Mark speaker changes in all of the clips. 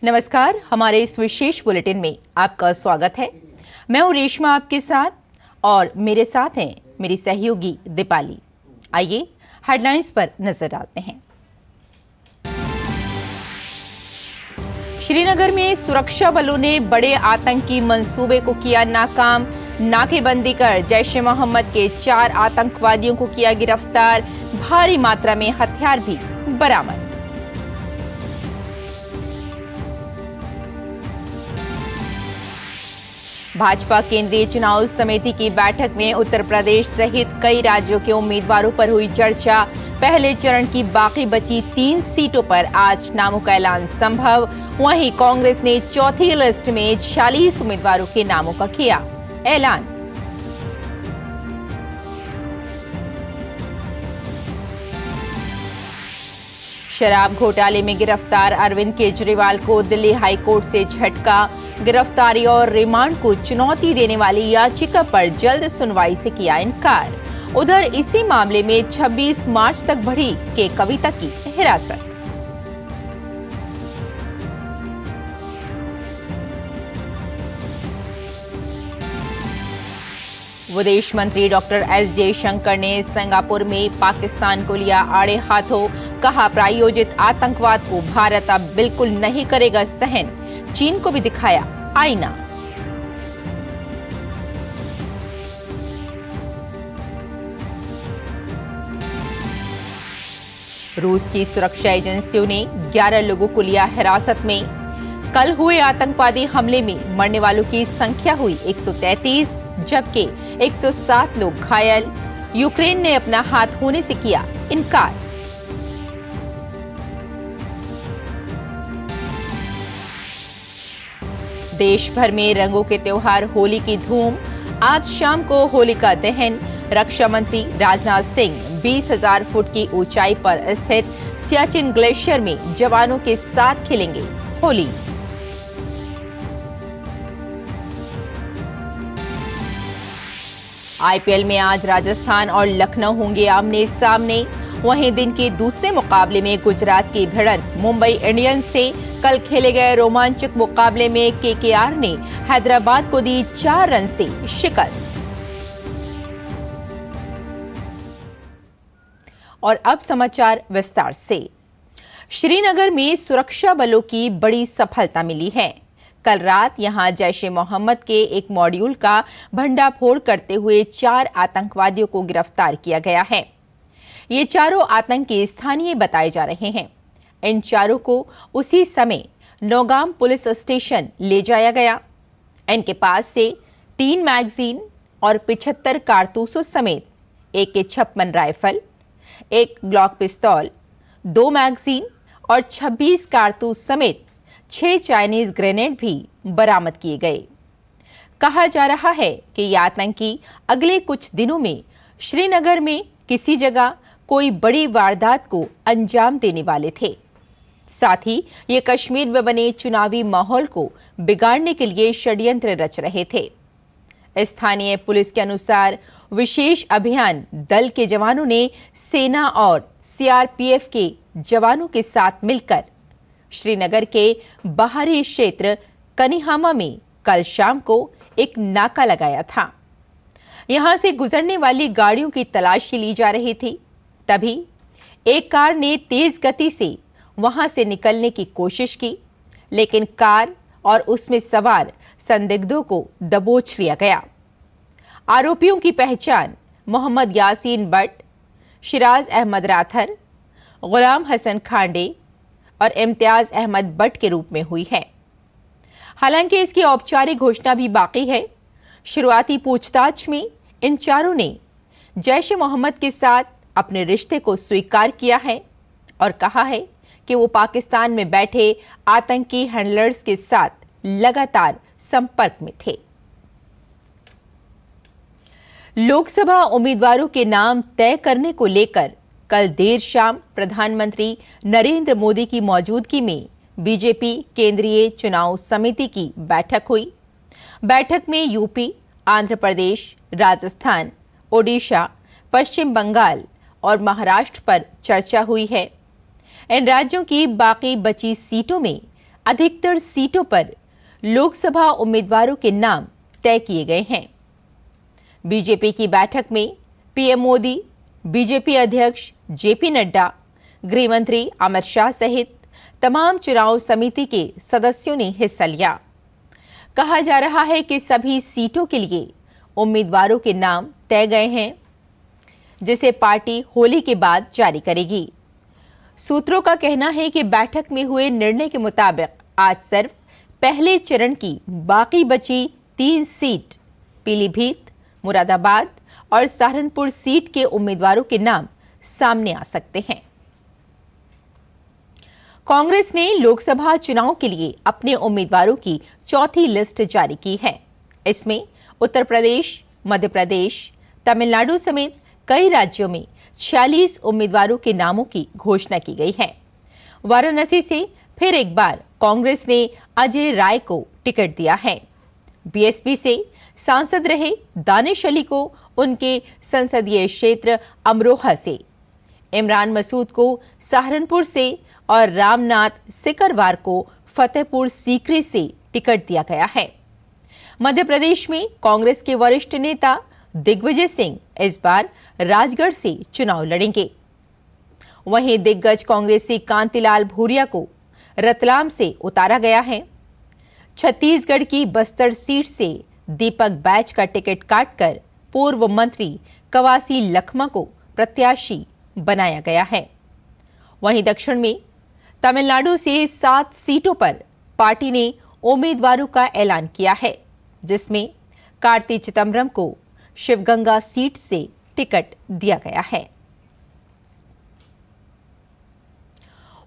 Speaker 1: नमस्कार, हमारे इस विशेष बुलेटिन में आपका स्वागत है। मैं हूं रेशमा आपके साथ और मेरे साथ हैं मेरी सहयोगी दीपाली। आइए हेडलाइंस पर नजर डालते हैं। श्रीनगर में सुरक्षा बलों ने बड़े आतंकी मंसूबे को किया नाकाम। नाकेबंदी कर जैश ए मोहम्मद के 4 आतंकवादियों को किया गिरफ्तार। भारी मात्रा में हथियार भी बरामद। भाजपा केंद्रीय चुनाव समिति की बैठक में उत्तर प्रदेश सहित कई राज्यों के उम्मीदवारों पर हुई चर्चा। पहले चरण की बाकी बची 3 सीटों पर आज नामों का ऐलान संभव। वहीं कांग्रेस ने चौथी लिस्ट में 46 उम्मीदवारों के नामों का किया ऐलान। शराब घोटाले में गिरफ्तार अरविंद केजरीवाल को दिल्ली हाईकोर्ट से झटका। गिरफ्तारी और रिमांड को चुनौती देने वाली याचिका पर जल्द सुनवाई से किया इनकार। उधर इसी मामले में 26 मार्च तक बढ़ी के कविता की हिरासत। विदेश मंत्री डॉक्टर एस जयशंकर ने सिंगापुर में पाकिस्तान को लिया आड़े हाथों। कहा, प्रायोजित आतंकवाद को भारत अब बिल्कुल नहीं करेगा सहन। चीन को भी दिखाया आईना। रूस की सुरक्षा एजेंसियों ने 11 लोगों को लिया हिरासत में। कल हुए आतंकवादी हमले में मरने वालों की संख्या हुई 133, जबकि 107 लोग घायल। यूक्रेन ने अपना हाथ होने से किया इनकार। देश भर में रंगों के त्योहार होली की धूम। आज शाम को होलिका दहन। रक्षा मंत्री राजनाथ सिंह 20,000 फुट की ऊंचाई पर स्थित सियाचिन ग्लेशियर में जवानों के साथ खेलेंगे होली। आईपीएल में आज राजस्थान और लखनऊ होंगे आमने सामने। वहीं दिन के दूसरे मुकाबले में गुजरात की भिड़ंत मुंबई इंडियंस से। कल खेले गए रोमांचक मुकाबले में केकेआर ने हैदराबाद को दी 4 रन से शिकस्त। और अब समाचार विस्तार से। श्रीनगर में सुरक्षा बलों की बड़ी सफलता मिली है। कल रात यहां जैश ए मोहम्मद के एक मॉड्यूल का भंडाफोड़ करते हुए 4 आतंकवादियों को गिरफ्तार किया गया है। ये चारों आतंकी स्थानीय बताए जा रहे हैं। इन चारों को उसी समय नौगाम पुलिस स्टेशन ले जाया गया। इनके पास से 3 मैगजीन और 75 कारतूसों समेत AK-56 राइफल, 1 ग्लॉक पिस्तौल, 2 मैगजीन और 26 कारतूस समेत 6 चाइनीज ग्रेनेड भी बरामद किए गए। कहा जा रहा है कि ये आतंकी अगले कुछ दिनों में श्रीनगर में किसी जगह कोई बड़ी वारदात को अंजाम देने वाले थे। साथ ही ये कश्मीर में बने चुनावी माहौल को बिगाड़ने के लिए षड्यंत्र रच रहे थे। स्थानीय पुलिस के अनुसार विशेष अभियान दल के जवानों ने सेना और CRPF के जवानों के साथ मिलकर श्रीनगर के बाहरी क्षेत्र कनिहामा में कल शाम को एक नाका लगाया था। यहां से गुजरने वाली गाड़ियों की तलाशी ली जा रही थी। तभी एक कार ने तेज गति से वहां से निकलने की कोशिश की, लेकिन कार और उसमें सवार संदिग्धों को दबोच लिया गया। आरोपियों की पहचान मोहम्मद यासीन बट, शिराज अहमद राथर, गुलाम हसन खांडे और इम्तियाज अहमद बट के रूप में हुई है। हालांकि इसकी औपचारिक घोषणा भी बाकी है। शुरुआती पूछताछ में इन चारों ने जैश ए मोहम्मद के साथ अपने रिश्ते को स्वीकार किया है और कहा है कि वो पाकिस्तान में बैठे आतंकी हैंडलर्स के साथ लगातार संपर्क में थे। लोकसभा उम्मीदवारों के नाम तय करने को लेकर कल देर शाम प्रधानमंत्री नरेंद्र मोदी की मौजूदगी में बीजेपी केंद्रीय चुनाव समिति की बैठक हुई। बैठक में यूपी, आंध्र प्रदेश, राजस्थान, ओडिशा, पश्चिम बंगाल और महाराष्ट्र पर चर्चा हुई है। इन राज्यों की बाकी बची सीटों में अधिकतर सीटों पर लोकसभा उम्मीदवारों के नाम तय किए गए हैं। बीजेपी की बैठक में पीएम मोदी, बीजेपी अध्यक्ष जेपी नड्डा, गृह मंत्री अमित शाह सहित तमाम चुनाव समिति के सदस्यों ने हिस्सा लिया। कहा जा रहा है कि सभी सीटों के लिए उम्मीदवारों के नाम तय गए हैं, जिसे पार्टी होली के बाद जारी करेगी। सूत्रों का कहना है कि बैठक में हुए निर्णय के मुताबिक आज सिर्फ पहले चरण की बाकी बची 3 सीट पीलीभीत, मुरादाबाद और सहारनपुर सीट के उम्मीदवारों के नाम सामने आ सकते हैं। कांग्रेस ने लोकसभा चुनाव के लिए अपने उम्मीदवारों की चौथी लिस्ट जारी की है। इसमें उत्तर प्रदेश, मध्य प्रदेश, तमिलनाडु समेत कई राज्यों में 46 उम्मीदवारों के नामों की घोषणा की गई है। वाराणसी से फिर एक बार कांग्रेस ने अजय राय को टिकट दिया है। बीएसपी से सांसद रहे दानिश अली को उनके संसदीय क्षेत्र अमरोहा से, इमरान मसूद को सहारनपुर से और रामनाथ सिकरवार को फतेहपुर सीकरी से टिकट दिया गया है। मध्य प्रदेश में कांग्रेस के वरिष्ठ नेता दिग्विजय सिंह इस बार राजगढ़ से चुनाव लड़ेंगे। वहीं दिग्गज कांग्रेसी कांतिलाल भूरिया को रतलाम से उतारा गया है। छत्तीसगढ़ की बस्तर सीट से दीपक बैज का टिकट काटकर पूर्व मंत्री कवासी लखमा को प्रत्याशी बनाया गया है। वहीं दक्षिण में तमिलनाडु से 7 सीटों पर पार्टी ने उम्मीदवारों का ऐलान किया है, जिसमें कार्ति चिदंबरम को शिवगंगा सीट से टिकट दिया गया है।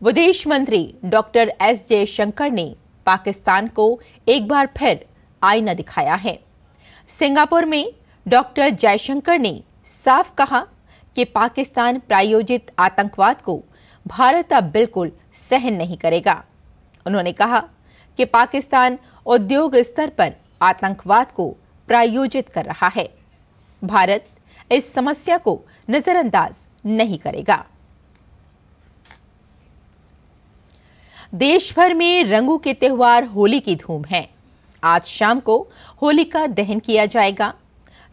Speaker 1: विदेश मंत्री डॉक्टर एस जयशंकर ने पाकिस्तान को एक बार फिर आईना दिखाया है। सिंगापुर में डॉक्टर जयशंकर ने साफ कहा कि पाकिस्तान प्रायोजित आतंकवाद को भारत अब बिल्कुल सहन नहीं करेगा। उन्होंने कहा कि पाकिस्तान उद्योग स्तर पर आतंकवाद को प्रायोजित कर रहा है। भारत इस समस्या को नजरअंदाज नहीं करेगा। देश भर में रंगों के त्योहार होली की धूम है। आज शाम को होलिका दहन किया जाएगा।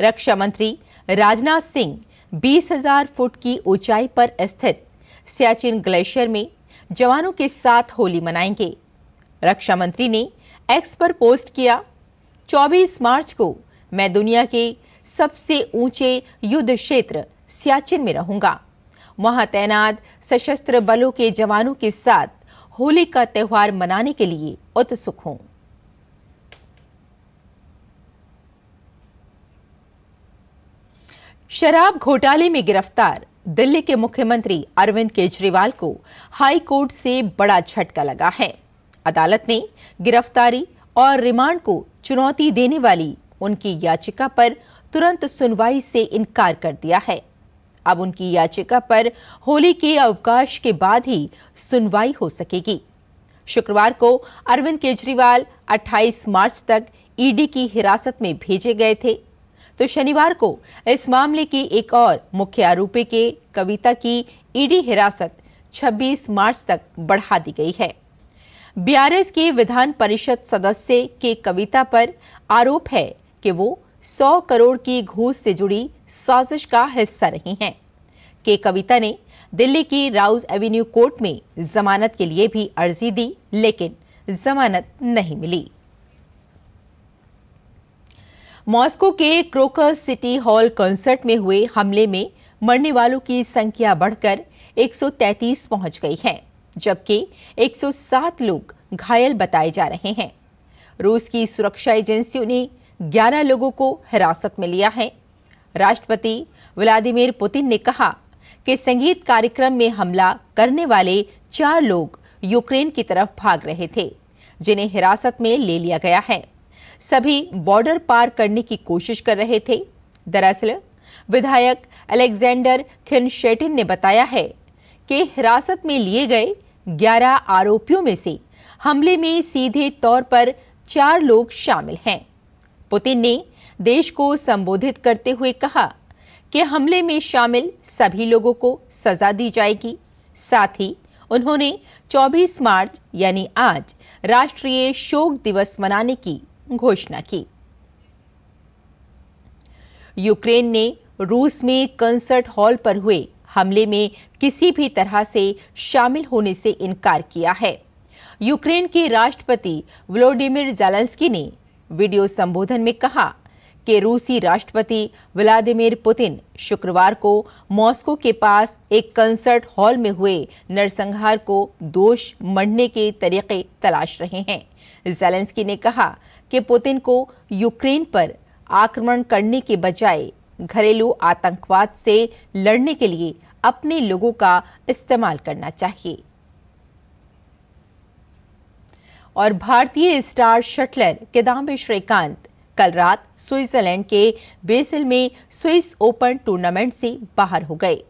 Speaker 1: रक्षा मंत्री राजनाथ सिंह 20,000 फुट की ऊंचाई पर स्थित सियाचिन ग्लेशियर में जवानों के साथ होली मनाएंगे। रक्षा मंत्री ने एक्स पर पोस्ट किया, 24 मार्च को मैं दुनिया के सबसे ऊंचे युद्ध क्षेत्र सियाचिन में रहूंगा। वहां तैनात सशस्त्र बलों के जवानों के साथ होली का त्योहार मनाने के लिए उत्सुक हूं। शराब घोटाले में गिरफ्तार दिल्ली के मुख्यमंत्री अरविंद केजरीवाल को हाई कोर्ट से बड़ा झटका लगा है। अदालत ने गिरफ्तारी और रिमांड को चुनौती देने वाली उनकी याचिका पर तुरंत सुनवाई से इनकार कर दिया है। अब उनकी याचिका पर होली के अवकाश के बाद ही सुनवाई हो सकेगी। शुक्रवार को अरविंद केजरीवाल 28 मार्च तक ईडी की हिरासत में भेजे गए थे, तो शनिवार को इस मामले की एक और मुख्य आरोपी के कविता की ईडी हिरासत 26 मार्च तक बढ़ा दी गई है। बीआरएस के विधान परिषद सदस्य के कविता पर आरोप है कि वो 100 करोड़ की घूस से जुड़ी साजिश का हिस्सा रही हैं। के कविता ने दिल्ली की राउज एवेन्यू कोर्ट में जमानत के लिए भी अर्जी दी, लेकिन जमानत नहीं मिली। मॉस्को के क्रोकस सिटी हॉल कॉन्सर्ट में हुए हमले में मरने वालों की संख्या बढ़कर 133 पहुंच गई है, जबकि 107 लोग घायल बताए जा रहे हैं। रूस की सुरक्षा एजेंसियों ने 11 लोगों को हिरासत में लिया है। राष्ट्रपति व्लादिमीर पुतिन ने कहा कि संगीत कार्यक्रम में हमला करने वाले 4 लोग यूक्रेन की तरफ भाग रहे थे, जिन्हें हिरासत में ले लिया गया है। सभी बॉर्डर पार करने की कोशिश कर रहे थे। दरअसल विधायक अलेक्जेंडर खिनशेटिन ने बताया है कि हिरासत में लिए गए 11 आरोपियों में से हमले में सीधे तौर पर 4 लोग शामिल हैं। पुतिन ने देश को संबोधित करते हुए कहा कि हमले में शामिल सभी लोगों को सजा दी जाएगी, साथ ही उन्होंने 24 मार्च यानी आज राष्ट्रीय शोक दिवस मनाने की घोषणा की। यूक्रेन ने रूस में कंसर्ट हॉल पर हुए हमले में किसी भी तरह से शामिल होने से इनकार किया है। यूक्रेन के राष्ट्रपति वोलोडिमिर ज़ेलेंस्की ने वीडियो संबोधन में कहा कि रूसी राष्ट्रपति व्लादिमीर पुतिन शुक्रवार को मॉस्को के पास एक कंसर्ट हॉल में हुए नरसंहार को दोष मढ़ने के तरीके तलाश रहे हैं। ज़ेलेंस्की ने कहा कि पुतिन को यूक्रेन पर आक्रमण करने के बजाय घरेलू आतंकवाद से लड़ने के लिए अपने लोगों का इस्तेमाल करना चाहिए। और भारतीय स्टार शटलर किदांबी श्रीकांत कल रात स्विट्जरलैंड के बेसेल में स्विस ओपन टूर्नामेंट से बाहर हो गए।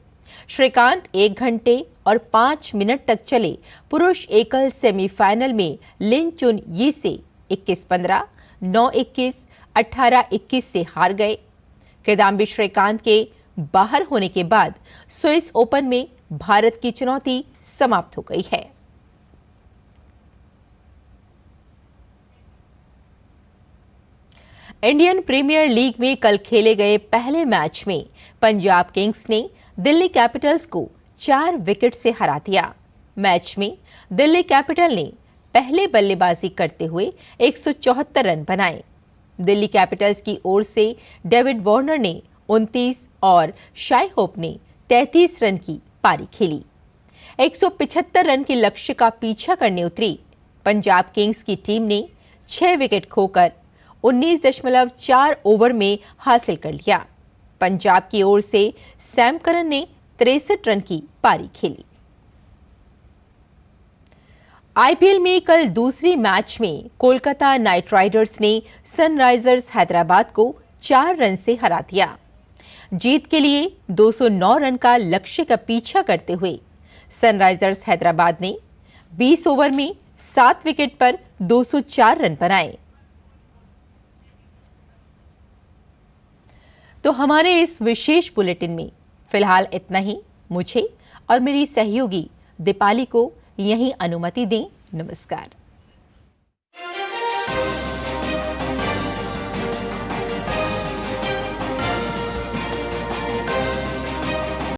Speaker 1: श्रीकांत 1 घंटे और 5 मिनट तक चले पुरुष एकल सेमीफाइनल में लिन चुन यी से 21-15, 9-21, 18-21 से हार गए। किदांबी श्रीकांत के बाहर होने के बाद स्विस ओपन में भारत की चुनौती समाप्त हो गई है। इंडियन प्रीमियर लीग में कल खेले गए पहले मैच में पंजाब किंग्स ने दिल्ली कैपिटल्स को 4 विकेट से हरा दिया। मैच में दिल्ली कैपिटल ने पहले बल्लेबाजी करते हुए 174 रन बनाए। दिल्ली कैपिटल्स की ओर से डेविड वार्नर ने 29 और शाई होप ने 33 रन की पारी खेली। 175 रन के लक्ष्य का पीछा करने उतरी पंजाब किंग्स की टीम ने 6 विकेट खोकर 19.4 ओवर में हासिल कर लिया। पंजाब की ओर से सैम करन ने 63 रन की पारी खेली। आईपीएल में कल दूसरी मैच में कोलकाता नाइट राइडर्स ने सनराइजर्स हैदराबाद को 4 रन से हरा दिया। जीत के लिए 209 रन का लक्ष्य का पीछा करते हुए सनराइजर्स हैदराबाद ने 20 ओवर में 7 विकेट पर 204 रन बनाए। तो हमारे इस विशेष बुलेटिन में फिलहाल इतना ही। मुझे और मेरी सहयोगी दीपाली को यहीं अनुमति दें। नमस्कार।